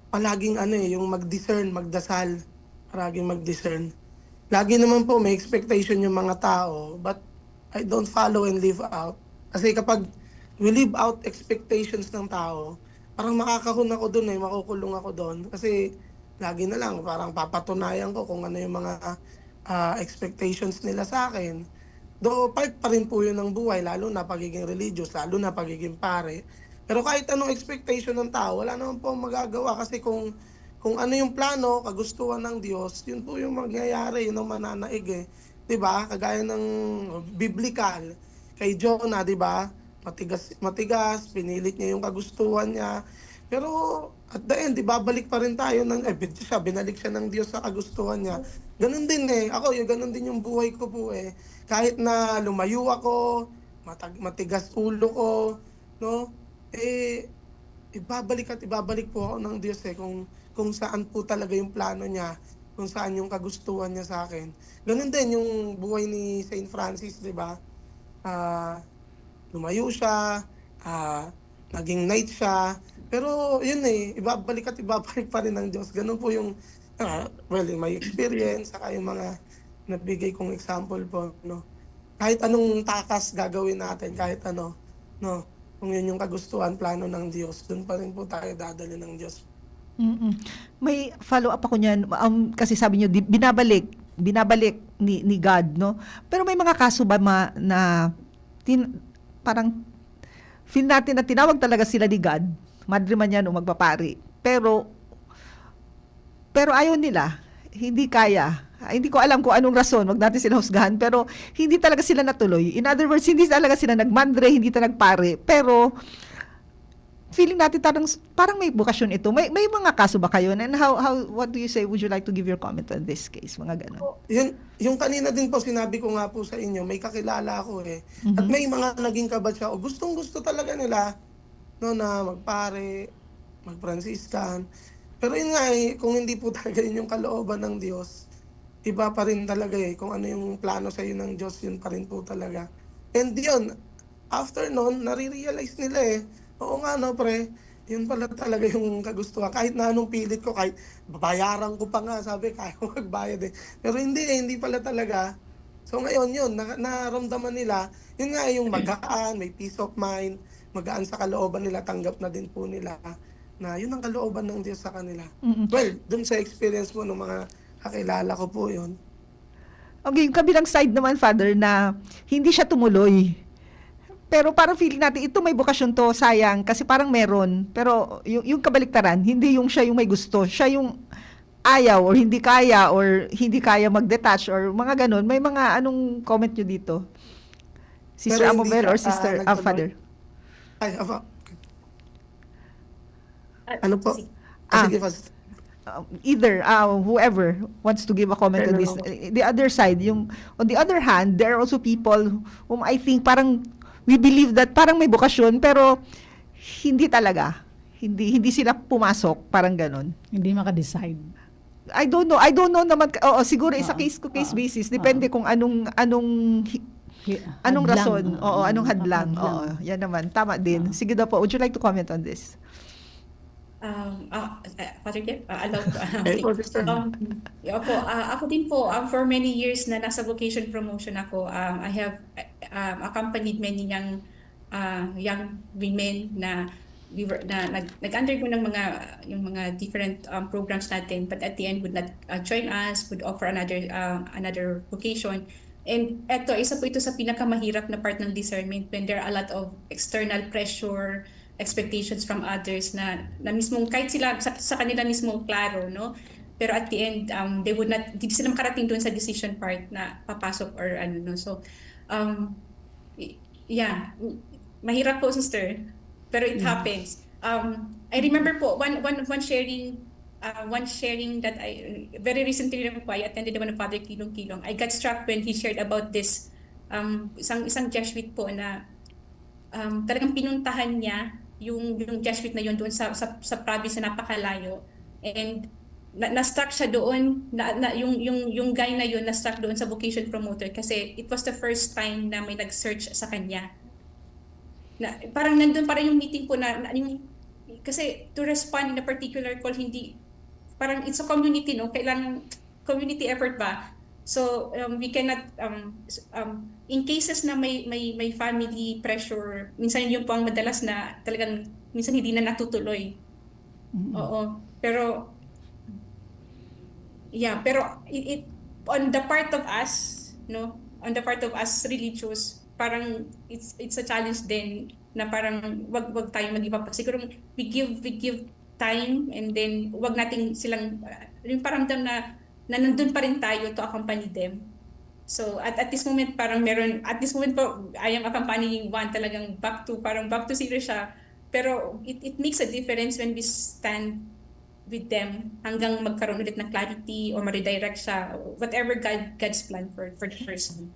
palaging yung mag-discern, magdasal, palaging mag-discern. Lagi naman po may expectation yung mga tao, but I don't follow and live out. Kasi kapag we live out expectations ng tao, parang makakahon ako dun makukulong ako dun. Kasi lagi na lang, parang papatunayan ko kung ano yung mga expectations nila sa akin. Though part pa rin po yun ng buhay, lalo na pagiging religious, lalo na pagiging pare. Pero kahit anong expectation ng tao, wala naman po magagawa kasi kung ano yung plano, kagustuhan ng Diyos, yun po yung mangyayari, yun ang mananaig eh. 'Di ba? Kagaya ng biblical kay Jonah, 'di ba? Matigas, pinilit niya yung kagustuhan niya. Pero at the end, babalik pa rin tayo ng binalik siya ng Diyos sa kagustuhan niya. Ganun din ako, ganun din yung buhay ko po eh. Kahit na lumayo ako, matigas ulo ko, no? Ibabalik po ako ng Diyos eh kung saan po talaga yung plano niya, kung saan yung kagustuhan niya sa akin. Ganun din yung buhay ni Saint Francis, 'di ba? Lumayo siya, naging knight siya, pero yun ibabalik pa rin ng Diyos. Ganun po yung may experience, saka yung mga nabigay kong example po, no? Kahit anong takas gagawin natin, kahit no? Kung yun yung kagustuhan, plano ng Diyos, dun pa rin po tayo dadali ng Diyos. May follow-up ako niyan. Kasi sabi niyo, binabalik ni God, no? Pero may mga kaso ba na parang feel natin na tinawag talaga sila ni God, madre man yan o magpapari. Pero ayaw nila. Hindi kaya. Hindi ko alam kung anong rason, wag natin sila husgahan, pero hindi talaga sila natuloy. In other words, hindi talaga sila nagmandre, hindi talaga nagpare. Pero feeling natin parang may bukasyon ito. May mga kaso ba kayo? And what do you say? Would you like to give your comment on this case? Mga ganun. Yung kanina din po, sinabi ko nga po sa inyo, may kakilala ako eh. At may mga naging kabatsa o gustong-gusto talaga nila no, na magpare, mag-Franciscan. Pero yun nga eh, kung hindi po talaga yun yung kalooban ng Diyos, iba pa rin talaga eh. Kung ano yung plano sa iyo ng Diyos, yun pa rin po talaga. And yun, after nun, nare-realize nila eh, oo nga no pre, yun pala talaga yung kagustuhan. Kahit na anong pilit ko, kahit babayaran ko pa nga, sabi, kaya ko magbayad eh. Pero hindi pala talaga. So ngayon yun, naramdaman nila, yun nga yung magaan, may peace of mind, magaan sa kalooban nila, tanggap na din po nila na yun ang kalooban ng Diyos sa kanila. Well, dun sa experience mo ng mga kakilala ko po yun. Okay, yung kabilang side naman, Father, na hindi siya tumuloy. Pero parang feeling natin, ito may bukasyon to, sayang, kasi parang meron. Pero yung kabaliktaran, hindi yung siya yung may gusto, siya yung ayaw or hindi kaya mag-detach or mga ganun. May mga anong comment nyo dito? Sister Amabel or Sister Father? Ay, ano po? Sige, either whoever wants to give a comment on this. The other side, on the other hand, there are also people whom I think parang we believe that parang may bukasyon pero hindi talaga. Hindi sila pumasok, parang ganon. Hindi maka-decide. I don't know naman. Siguro isa case to case basis. Depende kung anong rason. Anong hadlang. Yan naman. Tama din. Sige daw po. Would you like to comment on this? Father Jeff, allow ko. Ako din po, for many years na nasa vocation promotion ako, I have accompanied many young women na nag-undergo ng mga different programs natin, but at the end would not join us, would offer another vocation. And isa po ito sa pinakamahirap na part ng discernment when there are a lot of external pressure, expectations from others na mismong kahit sila sa kanila mismo klaro, no, pero at the end they would not, hindi sila makarating doon sa decision part na papasok or ano, no. So mahirap po, sister, pero it happens. I remember po one sharing that I very recently po, I attended one of Father Kilong. I got struck when he shared about this isang Jesuit po na talagang pinuntahan niya yung Jesuit na yun doon sa province na napakalayo, and na-stuck siya doon, yung guy na yun na-stuck doon sa vocation promoter kasi it was the first time na may nag-search sa kanya. Na parang nandun para yung meeting po kasi to respond in a particular call, hindi parang it's a community, no, kailangan community effort ba. So we cannot in cases na may family pressure, minsan yung po ang madalas na talagang minsan hindi na natutuloy. Oo, pero it on the part of us, no, on the part of us religious, parang it's a challenge din na parang wag tayo mag-iba pa. Siguro we give time, and then wag nating silang yung paramdam na nandun pa rin tayo to accompany them. So at this moment parang at this moment po I am accompanying one talagang back to zero siya. Pero it makes a difference when we stand with them hanggang magkaroon ulit ng clarity or ma-redirect siya, whatever God's plan for the person.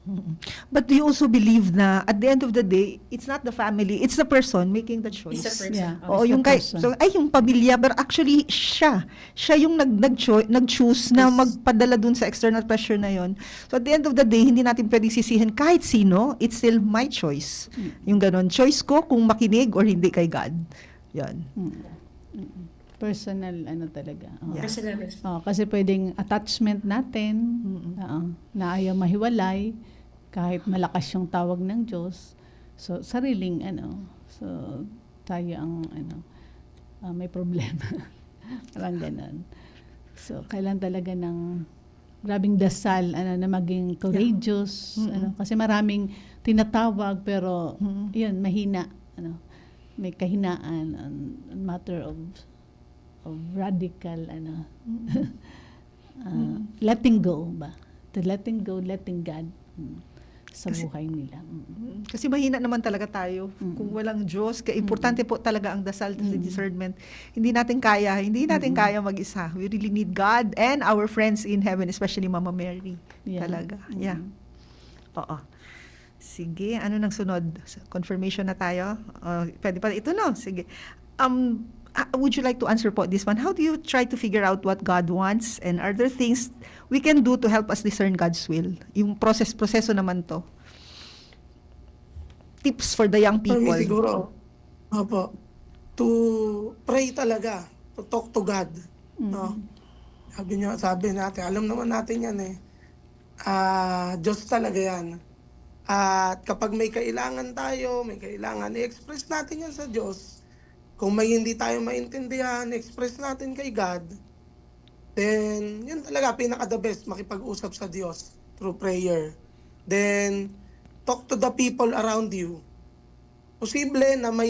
But do you also believe na at the end of the day, it's not the family, it's the person making the choice? It's the person. Yeah. Yung pamilya, but actually siya yung nag-choose na magpadala dun sa external pressure na yon. So at the end of the day, hindi natin pwedeng sisihin kahit sino, it's still my choice. Yung ganon, choice ko kung makinig or hindi kay God. Yan. Personal talaga. Personal. Kasi pwedeng attachment natin na ayaw mahiwalay kahit malakas yung tawag ng Diyos. So sariling so tayo ang may problema. Parang ganon. So, kailan talaga ng grabing dasal na maging courageous, kasi maraming tinatawag pero yun, mahina, may kahinaan, matter of radical letting go ba, to letting go, letting God sa buhay nila. Kasi mahina naman talaga tayo. Kung walang Diyos, importante po talaga ang dasal at discernment. Hindi natin kaya mag-isa. We really need God and our friends in heaven, especially Mama Mary. Talaga. Yeah. Oo. Sige, ano nang sunod? Confirmation na tayo? Pwede pa ito, no? Sige. Would you like to answer po this one? How do you try to figure out what God wants, and are there things we can do to help us discern God's will? Yung proseso naman to. Tips for the young people. For me siguro, to pray talaga, to talk to God. No? Sabi natin, alam naman natin yan Diyos talaga yan. At kapag may kailangan tayo, i-express natin yan sa Diyos. Kung may hindi tayo maintindihan, express natin kay God, then yun talaga pinaka-the best, makipag-usap sa Diyos through prayer. Then, talk to the people around you. Posible na may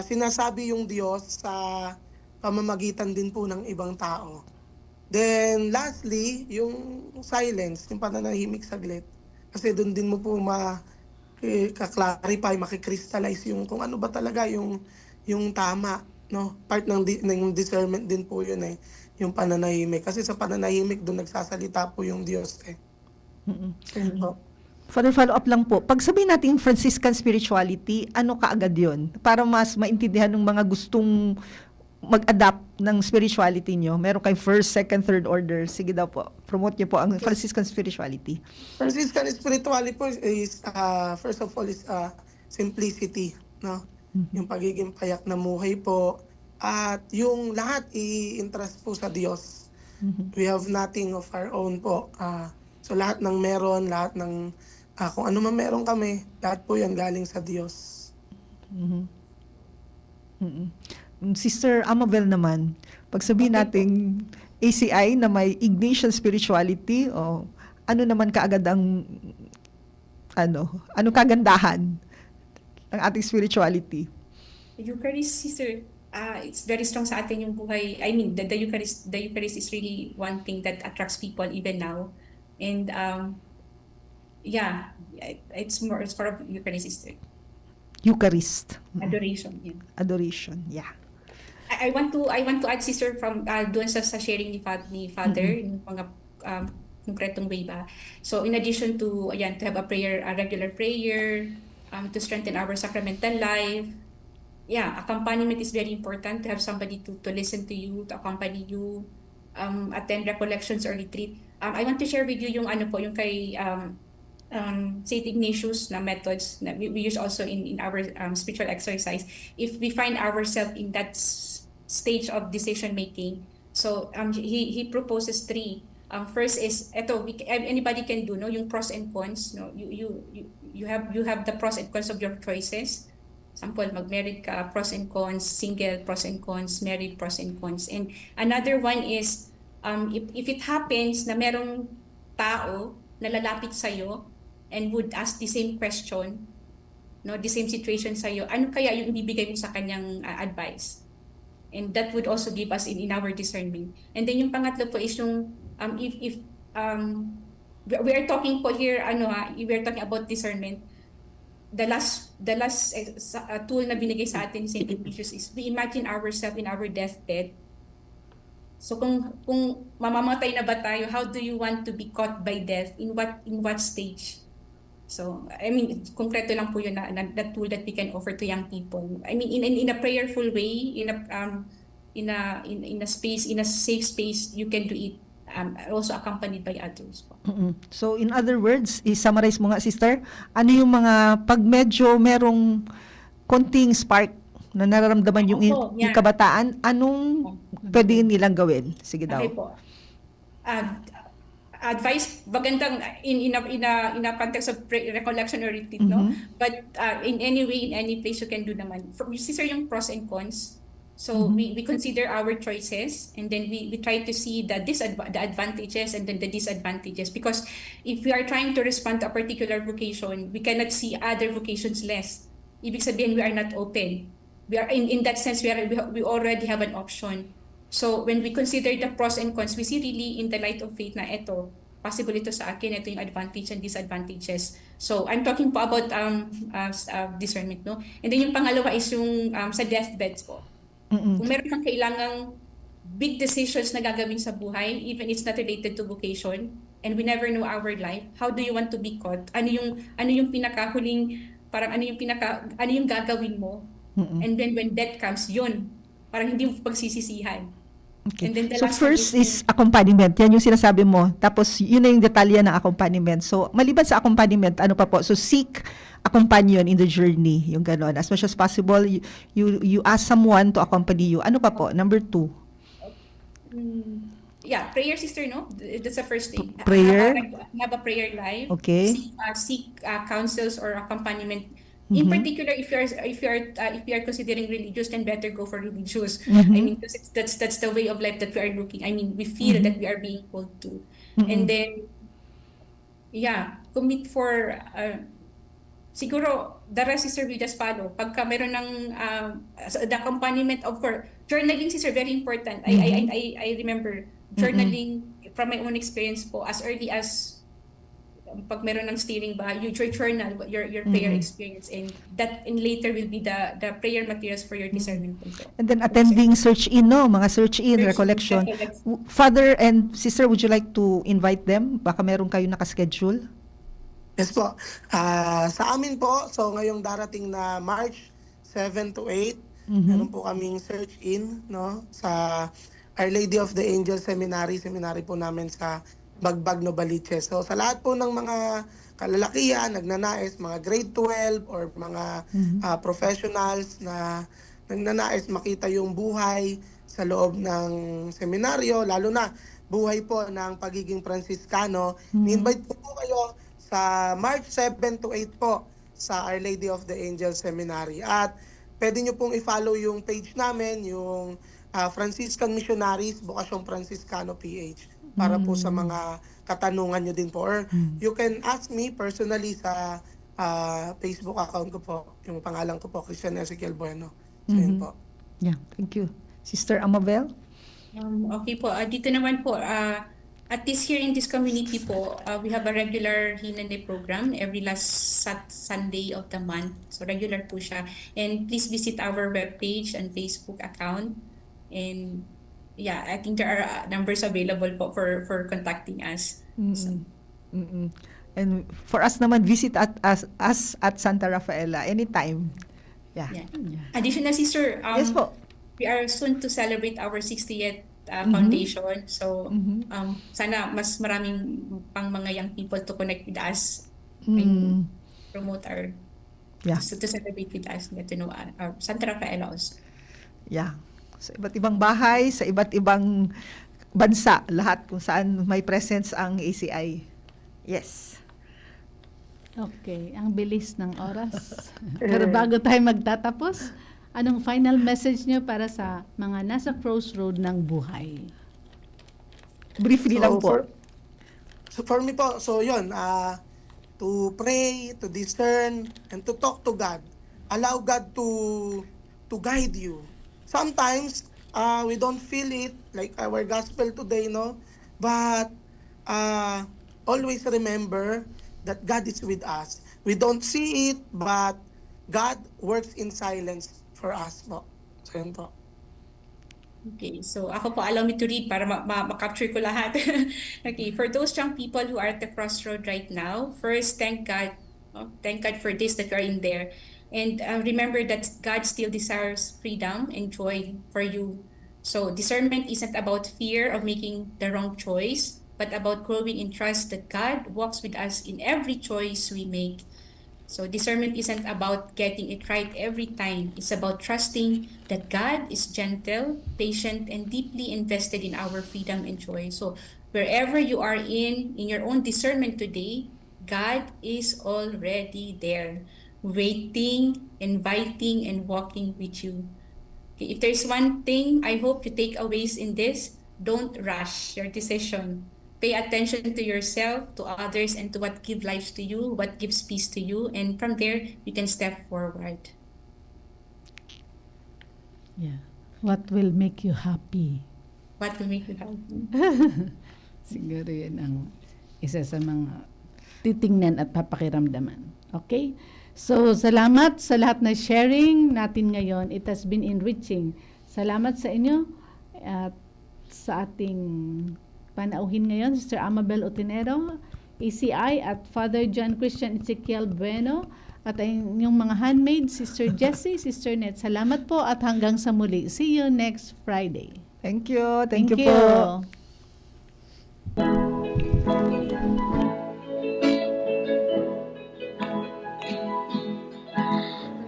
sinasabi yung Diyos sa pamamagitan din po ng ibang tao. Then, lastly, yung silence, yung pananahimik saglit. Kasi doon din mo po kaklarify, makikrystallize yung kung ano ba talaga yung tama, no? Part ng discernment din po yun yung pananahimik. Kasi sa pananahimik doon nagsasalita po yung Diyos Father, follow up lang po. Pag sabihin natin Franciscan spirituality, ano kaagad yun? Para mas maintindihan ng mga gustong mag-adapt ng spirituality nyo. Meron kayo first, second, third order. Sige daw po. Promote nyo po ang Franciscan spirituality. Franciscan spirituality po is, first of all, is simplicity, no? Yung pagiging payak na muhay po. At yung lahat i-entrust po sa Diyos. We have nothing of our own po. So lahat ng meron, lahat ng kung ano man meron kami, lahat po yan galing sa Diyos. Sister Amabel naman, pag sabihin natin ACI na may Ignatian spirituality, ano naman kaagad ang ano kagandahan ng ating spirituality? Eucharist, sister, it's very strong sa atin yung buhay. I mean, the Eucharist is really one thing that attracts people even now. And it's more of Eucharist, sister. Eucharist. Adoration, yeah. Adoration, yeah. I want to add, sister, from doon sa sharing ni Father, yung mga konkretong way ba. So in addition to to have a regular prayer, to strengthen our sacramental life. Yeah, accompaniment is very important, to have somebody to listen to you, to accompany you, attend recollections or retreat. I want to share with you yung yung kay St. Ignatius na methods na we use also in our spiritual exercise. If we find ourselves in that stage of decision making, so he proposes 3. First is anybody can do, no, yung pros and cons, no, you have the pros and cons of your choices. Example, mag-married ka, pros and cons, single, pros and cons, married, pros and cons. And another one is if it happens na merong tao na lalapit sa'yo and would ask the same question, no, the same situation sa'yo, ano kaya yung ibibigay mo sa kanyang advice? And that would also give us in our discernment. And then yung pangatlo po is yung if we are talking po here, we are talking about discernment. The last tool na binigay sa atin St. Ignatius is we imagine ourselves in our deathbed. So kung mamamatay na ba tayo, how do you want to be caught by death? In what stage? So I mean, konkreto lang po yun na tool that we can offer to young people. I mean, in a prayerful way, in a space, in a safe space, you can do it. Also accompanied by others. So in other words, i-summarize mo nga, sister, ano yung mga pag medyo merong konting spark na nararamdaman yung kabataan, anong pwede nilang gawin? Sige daw. Okay po. Advice, magandang in a context of recollection or retreat, no? But in any way, in any place you can do naman. Sister, yung pros and cons, So we consider our choices, and then we try to see the advantages and then the disadvantages. Because if we are trying to respond to a particular vocation, we cannot see other vocations less. Ibig sabihin, we are not open. We are in that sense, we already have an option. So when we consider the pros and cons, we see really in the light of faith na ito, possible ito sa akin, ito yung advantage and disadvantages. So I'm talking po about discernment, no? And then yung pangalawa is yung sa deathbeds po. Kung meron kang kailangang big decisions na gagawin sa buhay, even it's not related to vocation, and we never know our life, how do you want to be caught? Ano yung pinakahuling, parang ano yung gagawin mo? And then when death comes, yun, parang hindi mo pagsisisihan. Okay. And then the So last first one is accompaniment. Yan yung sinasabi mo. Tapos yun na yung detalye ng accompaniment. So maliban sa accompaniment, ano pa po? So seek a companion in the journey. Yung gano'n. As much as possible, you ask someone to accompany you. Ano pa po? Number 2. Yeah, prayer, sister, no? That's the first thing. Prayer? Have a prayer life. Okay. Seek counsels or accompaniment. In particular, if you are considering religious, then better go for religious. I mean, because that's the way of life that we are looking. I mean, we feel that we are being called to, and then, yeah, commit for. Siguro, the rest, sister, we just follow. Pagka meron ng the accompaniment of course, journaling, sister, very important. I remember journaling from my own experience po, as early as pag meron ng steering ba, you journal your prayer experience, and later will be the prayer materials for your discernment po. And then attending search-in, no? Mga search-in, recollection. Father and sister, would you like to invite them? Baka meron kayo nakaschedule? Yes po. Sa amin po, so ngayong darating na March 7 to 8, meron po kaming search-in, no? Sa Our Lady of the Angels Seminary po namin sa Bagbag, Novaliches. So sa lahat po ng mga kalalakihan, nagnanais, mga grade 12 or mga professionals na nagnanais makita yung buhay sa loob ng seminaryo, lalo na buhay po ng pagiging Franciscano, ni-invite po kayo sa March 7 to 8 po sa Our Lady of the Angels Seminary. At pwede nyo pong i-follow yung page namin, yung Franciscan Missionaries, Vocasyong Franciscano PH, para po sa mga katanungan nyo din po. Or you can ask me personally sa Facebook account ko po. Yung pangalan ko po, Christian Ezekiel Bueno. So yun po. Yeah, thank you. Sister Amabel? Okay po. Dito naman po, at least here in this community po, we have a regular Hinande program every last Sunday of the month. So regular po siya. And please visit our webpage and Facebook account. And yeah, I think there are numbers available po for contacting us. So, And for us naman, visit us at Santa Rafaela anytime. Yeah. Additional, sister, Yes po. we are soon to celebrate our 60th foundation. So sana mas maraming pang mga young people to connect with us and promote our to celebrate with us, get to know our Santa Rafaela also. Yeah. Sa iba't ibang bahay, sa iba't ibang bansa, lahat kung saan may presence ang ACI. Yes. Okay, ang bilis ng oras. Pero bago tayo magtatapos, anong final message nyo para sa mga nasa crossroad ng buhay? Briefly lang po. For me po, so yun, to pray, to discern, and to talk to God. Allow God to guide you. Sometimes, we don't feel it, like our gospel today, no? But always remember that God is with us. We don't see it, but God works in silence for us po. So yun po. Okay, so ako po, allow me to read para ma-capture ko lahat. Okay, for those young people who are at the crossroad right now, first, thank God. Thank God for this, that you are in there. And remember that God still desires freedom and joy for you. So discernment isn't about fear of making the wrong choice, but about growing in trust that God walks with us in every choice we make. So discernment isn't about getting it right every time. It's about trusting that God is gentle, patient, and deeply invested in our freedom and joy. So wherever you are in your own discernment today, God is already there, waiting, inviting, and walking with you. Okay, if there's one thing I hope you take away in this, don't rush your decision. Pay attention to yourself, to others, and to what gives life to you, what gives peace to you, and from there, you can step forward. Yeah. What will make you happy? What will make you happy? Siguro yun ang isa sa mga titingnan at papakiramdaman. Okay? So, salamat sa lahat na sharing natin ngayon. It has been enriching. Salamat sa inyo at sa ating panauhin ngayon, Sister Amabel Otinero, ACI, at Father John Christian Ezekiel Bueno, at ang inyong mga handmaids, Sister Jessie, Sister Net. Salamat po at hanggang sa muli. See you next Friday. Thank you. Thank you po.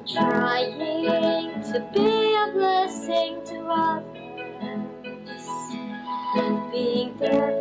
Trying to be a blessing to others, being there